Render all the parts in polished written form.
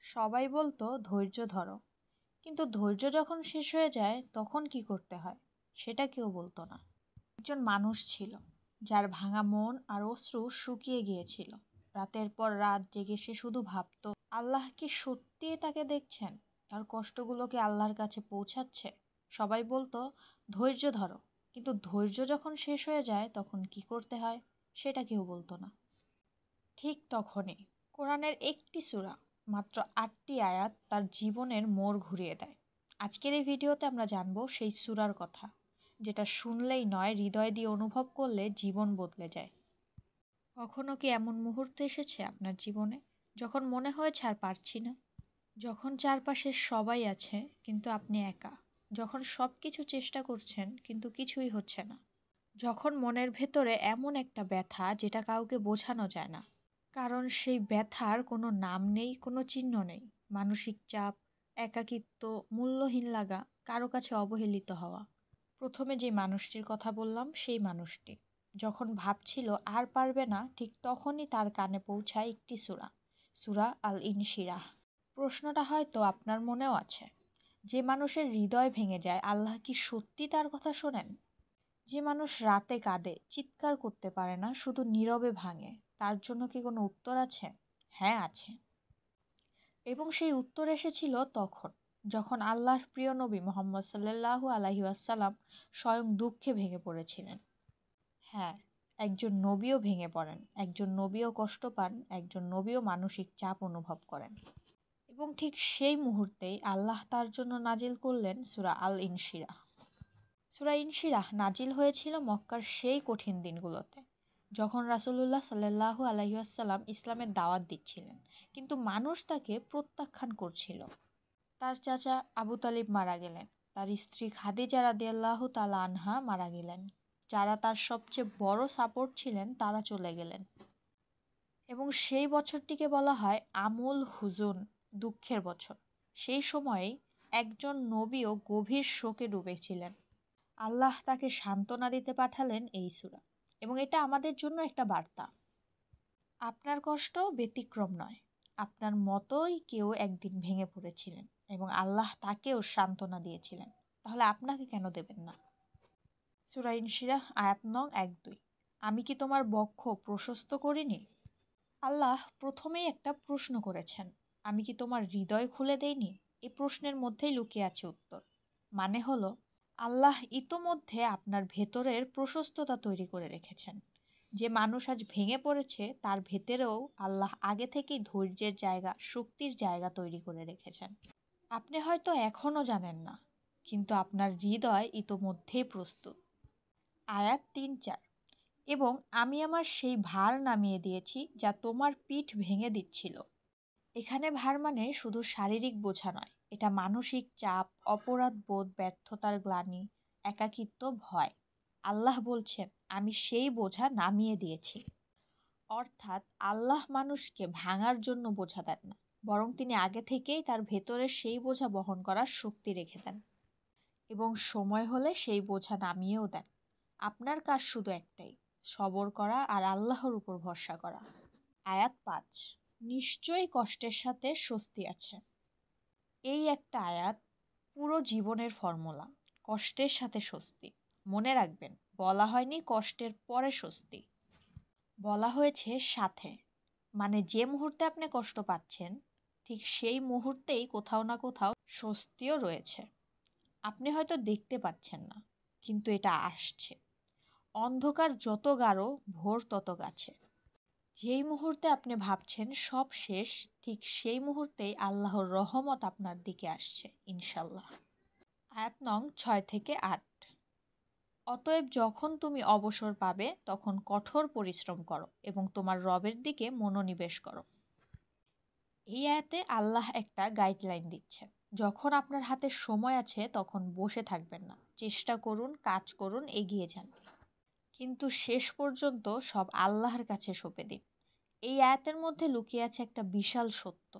সবাই বলতো ধৈর্য ধরো, কিন্তু ধৈর্য যখন শেষ হয়ে যায় তখন কি করতে হয় সেটা কেউ বলতো না। একজন মানুষ ছিল যার ভাঙা মন আর অশ্রু শুকিয়ে গিয়েছিল। রাতের পর রাত জেগে সে শুধু ভাবতো, আল্লাহ কি সত্যিই তাকে দেখছেন? তার কষ্টগুলোকে আল্লাহর কাছে পৌঁছাচ্ছে? সবাই বলতো ধৈর্য ধরো, কিন্তু ধৈর্য যখন শেষ হয়ে যায় তখন কি করতে হয় সেটা কেউ বলতো না। ঠিক তখনই কোরআনের একটি সূরা, মাত্র ৮টি আয়াত তার জীবনের মোড় ঘুরিয়ে দেয়। আজকের এই ভিডিওতে আমরা জানবো সেই সূরার কথা, যেটা শুনলেই নয়, হৃদয় দিয়ে অনুভব করলে জীবন বদলে যায়। কখনো কি এমন মুহূর্ত এসেছে আপনার জীবনে যখন মনে হয়েছে আর পারছি না? যখন চারপাশে সবাই আছে কিন্তু আপনি একা, যখন সব কিছু চেষ্টা করছেন কিন্তু কিছুই হচ্ছে না, যখন মনের ভেতরে এমন একটা ব্যথা যেটা কাউকে বোঝানো যায় না, কারণ সেই ব্যথার কোনো নাম নেই, কোনো চিহ্ন নেই। মানসিক চাপ, একাকিত্ব, মূল্যহীন লাগা, কারো কাছে অবহেলিত হওয়া। প্রথমে যে মানুষটির কথা বললাম সেই মানুষটি যখন ভাবছিল আর পারবে না, ঠিক তখনই তার কানে পৌঁছায় একটি সূরা, সূরা আল ইনশিরাহ। প্রশ্নটা হয়তো আপনার মনেও আছে, যে মানুষের হৃদয় ভেঙে যায়, আল্লাহ কি সত্যি তার কথা শোনেন? যে মানুষ রাতে কাঁদে, চিৎকার করতে পারে না, শুধু নীরবে ভাঙে, তার জন্য কি কোনো উত্তর আছে? হ্যাঁ, আছে। এবং সেই উত্তর এসেছিল তখন যখন আল্লাহর প্রিয় নবী মুহাম্মদ সাল্লাল্লাহু আলাইহি ওয়াসাল্লাম স্বয়ং দুঃখে ভেঙে পড়েছিলেন। হ্যাঁ, একজন নবীও ভেঙে পড়েন, একজন নবীও কষ্ট পান, একজন নবীও মানসিক চাপ অনুভব করেন। এবং ঠিক সেই মুহূর্তেই আল্লাহ তার জন্য নাজিল করলেন সূরা আল ইনশিরাহ। সূরা ইনশিরাহ নাজিল হয়েছিল মক্কার সেই কঠিন দিনগুলোতে, যখন রাসূলুল্লাহ সাল্লাল্লাহু আলাইহি ওয়াসাল্লাম ইসলামের দাওয়াত দিচ্ছিলেন, কিন্তু মানুষ তাকে প্রত্যাখ্যান করছিল। তার চাচা আবু তালিব মারা গেলেন, তার স্ত্রী খাদিজা রাদিয়াল্লাহু তাআলা আনহা মারা গেলেন, যারা তার সবচেয়ে বড় সাপোর্ট ছিলেন তারা চলে গেলেন। এবং সেই বছরটিকে বলা হয় আমুল হুজুন, দুঃখের বছর। সেই সময়েই একজন নবীও গভীর শোকে ডুবেছিলেন। আল্লাহ তাকে সান্ত্বনা দিতে পাঠালেন এই সূরা, এবং এটা আমাদের জন্য একটা বার্তা। আপনার কষ্ট ব্যতিক্রম নয়, আপনার মতোই কেউ একদিন ভেঙে পড়েছিলেন এবং আল্লাহ তাকেও সান্ত্বনা দিয়েছিলেন, তাহলে আপনাকে কেন দেবেন না? সূরা ইনশিরাহ আয়াত নং ১-২। আমি কি তোমার বক্ষ প্রশস্ত করিনি? আল্লাহ প্রথমেই একটা প্রশ্ন করেছেন, আমি কি তোমার হৃদয় খুলে দেইনি? এই প্রশ্নের মধ্যেই লুকিয়ে আছে উত্তর। মানে হলো, আল্লাহ ইতোমধ্যে আপনার ভেতরের প্রশস্ততা তৈরি করে রেখেছেন। যে মানুষ আজ ভেঙে পড়েছে তার ভেতরেও আল্লাহ আগে থেকেই ধৈর্যের জায়গা, শক্তির জায়গা তৈরি করে রেখেছেন। আপনি হয়তো এখনও জানেন না, কিন্তু আপনার হৃদয় ইতোমধ্যেই প্রস্তুত। আয়াত ৩-৪। এবং আমি আমার সেই ভার নামিয়ে দিয়েছি যা তোমার পিঠ ভেঙে দিচ্ছিল। এখানে ভার মানে শুধু শারীরিক বোঝা নয়, এটা মানসিক চাপ, অপরাধ বোধ, ব্যর্থতার গ্লানি, একাকিত্ব, ভয়। আল্লাহ বলছেন আমি সেই বোঝা নামিয়ে দিয়েছি। অর্থাৎ আল্লাহ মানুষকে ভাঙার জন্য বোঝা দেন না, বরং তিনি আগে থেকেই তার ভেতরের সেই বোঝা বহন করার শক্তি রেখে দেন, এবং সময় হলে সেই বোঝা নামিয়েও দেন। আপনার কাজ শুধু একটাই, সবর করা আর আল্লাহর উপর ভরসা করা। আয়াত ৫। নিশ্চয়ই কষ্টের সাথে স্বস্তি আছে। এই একটা আয়াত পুরো জীবনের ফর্মুলা, কষ্টের সাথে স্বস্তি। মনে রাখবেন, বলা হয়নি কষ্টের পরে স্বস্তি, বলা হয়েছে সাথে। মানে যে মুহূর্তে আপনি কষ্ট পাচ্ছেন, ঠিক সেই মুহূর্তেই কোথাও না কোথাও স্বস্তিও রয়েছে। আপনি হয়তো দেখতে পাচ্ছেন না, কিন্তু এটা আসছে। অন্ধকার যত গাঢ়, ভোর তত কাছে। যেই মুহূর্তে আপনি ভাবছেন সব শেষ, ঠিক সেই মুহূর্তেই আল্লাহর রহমত আপনার দিকে আসছে ইনশাল্লাহ। আয়াত নং ৬-৮। অতএব যখন তুমি অবসর পাবে তখন কঠোর পরিশ্রম করো এবং তোমার রবের দিকে মনোনিবেশ করো। এই আয়াতে আল্লাহ একটা গাইডলাইন দিচ্ছেন, যখন আপনার হাতে সময় আছে তখন বসে থাকবেন না, চেষ্টা করুন, কাজ করুন, এগিয়ে যান, কিন্তু শেষ পর্যন্ত সব আল্লাহর কাছে সঁপে দিন। এই আয়াতের মধ্যে লুকিয়ে আছে একটা বিশাল সত্য।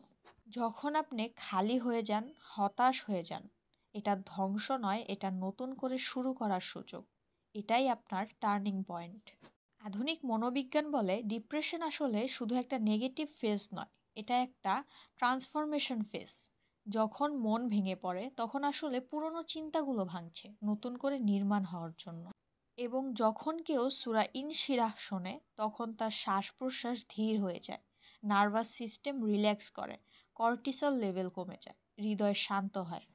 যখন আপনি খালি হয়ে যান, হতাশ হয়ে যান, এটা ধ্বংস নয়, এটা নতুন করে শুরু করার সুযোগ। এটাই আপনার টার্নিং পয়েন্ট। আধুনিক মনোবিজ্ঞান বলে ডিপ্রেশন আসলে শুধু একটা নেগেটিভ ফেজ নয়, এটা একটা ট্রান্সফরমেশন ফেজ। যখন মন ভেঙে পড়ে তখন আসলে পুরনো চিন্তাগুলো ভাঙছে নতুন করে নির্মাণ হওয়ার জন্য। এবং যখন কেউ সূরা ইনশিরাহ শোনে তখন তার শ্বাস প্রশ্বাস ধীর হয়ে যায়, নার্ভাস সিস্টেম রিল্যাক্স করে, কর্টিসল লেভেল কমে যায়, হৃদয় শান্ত হয়।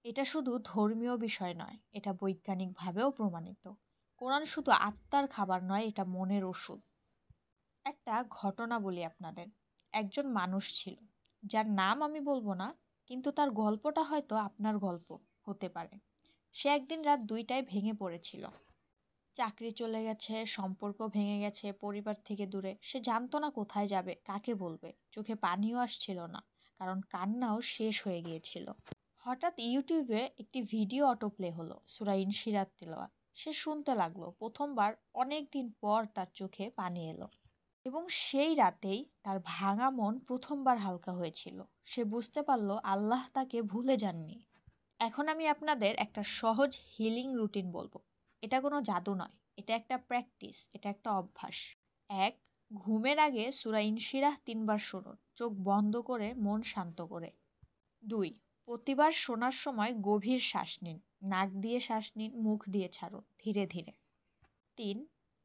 এটা শুধু ধর্মীয় বিষয় নয়, এটা বৈজ্ঞানিকভাবেও প্রমাণিত। কোরআন শুধু আত্মার খাবার নয়, এটা মনের ওষুধ। একটা ঘটনা বলি আপনাদের। একজন মানুষ ছিল যার নাম আমি বলবো না, কিন্তু তার গল্পটা হয়তো আপনার গল্প হতে পারে। সে একদিন রাত 2টায় ভেঙে পড়েছিল। চাকরি চলে গেছে, সম্পর্ক ভেঙে গেছে, পরিবার থেকে দূরে। সে জানতো না কোথায় যাবে, কাকে বলবে। চোখে পানিও আসছিল না, কারণ কান্নাও শেষ হয়ে গিয়েছিল। হঠাৎ ইউটিউবে একটি ভিডিও অটোপ্লে হলো, সূরা ইনশিরাত তিলাওয়াত। সে শুনতে লাগলো। প্রথমবার অনেক দিন পর তার চোখে পানি এলো। এবং সেই রাতেই তার ভাঙা মন প্রথমবার হালকা হয়েছিল। সে বুঝতে পারল আল্লাহ তাকে ভুলে যাননি। এখন আমি আপনাদের একটা সহজ হিলিং রুটিন বলবো। এটা কোনো জাদু নয়, এটা একটা প্র্যাকটিস, এটা একটা অভ্যাস। 1. ঘুমের আগে সূরা ইনশিরাহ 3বার শুনুন, চোখ বন্ধ করে, মন শান্ত করে। 2. প্রতিবার শোনার সময় গভীর শ্বাস নিন, নাক দিয়ে শ্বাস নিন, মুখ দিয়ে ছাড়ুন ধীরে ধীরে। 3.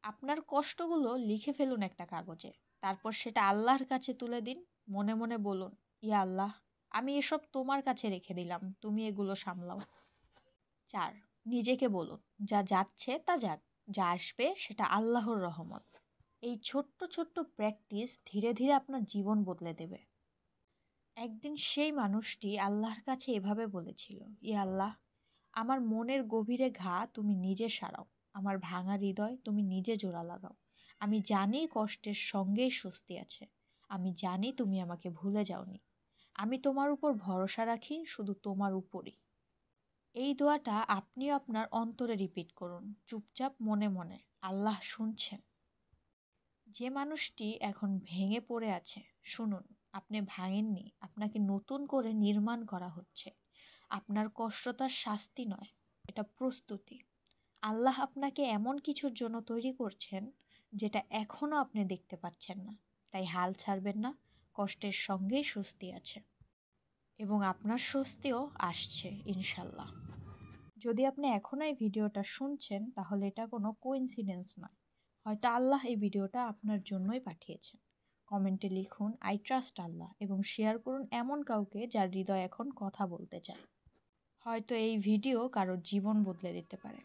আপনার কষ্টগুলো লিখে ফেলুন একটা কাগজে, তারপর সেটা আল্লাহর কাছে তুলে দিন। মনে মনে বলুন, ইয়া আল্লাহ, আমি এসব তোমার কাছে রেখে দিলাম, তুমি এগুলো সামলাও। 4. নিজেকে বলুন, যা যাচ্ছে তা যাক, যা আসবে সেটা আল্লাহর রহমত। এই ছোট্ট ছোট্ট প্র্যাকটিস ধীরে ধীরে আপনার জীবন বদলে দেবে। একদিন সেই মানুষটি আল্লাহর কাছে এভাবে বলেছিল, ইয়া আল্লাহ, আমার মনের গভীরে ঘা তুমি নিজে সারাও, আমার ভাঙা হৃদয় তুমি নিজে জোড়া লাগাও। আমি জানি কষ্টের সঙ্গেই স্বস্তি আছে, আমি জানি তুমি আমাকে ভুলে যাওনি। আমি তোমার উপর ভরসা রাখি, শুধু তোমার উপরই। এই দোয়াটা আপনিও আপনার অন্তরে রিপিট করুন, চুপচাপ মনে মনে। আল্লাহ শুনছেন। যে মানুষটি এখন ভেঙে পড়ে আছে, শুনুন, আপনি ভাঙেননি, আপনাকে নতুন করে নির্মাণ করা হচ্ছে। আপনার কষ্ট তার শাস্তি নয়, এটা প্রস্তুতি। আল্লাহ আপনাকে এমন কিছুর জন্য তৈরি করছেন যেটা এখনও আপনি দেখতে পাচ্ছেন না। তাই হাল ছাড়বেন না, কষ্টের সঙ্গেই স্বস্তি আছে। এবং আপনার স্বস্তিও আসছে ইনশাল্লাহ। যদি আপনি এখনও এই ভিডিওটা শুনছেন তাহলে এটা কোনো কোইন্সিডেন্স নয়, হয়তো আল্লাহ এই ভিডিওটা আপনার জন্যই পাঠিয়েছেন। কমেন্টে লিখুন আই ট্রাস্ট আল্লাহ এবং শেয়ার করুন এমন কাউকে যার হৃদয় এখন কথা বলতে চায়। হয়তো এই ভিডিও কারোর জীবন বদলে দিতে পারে।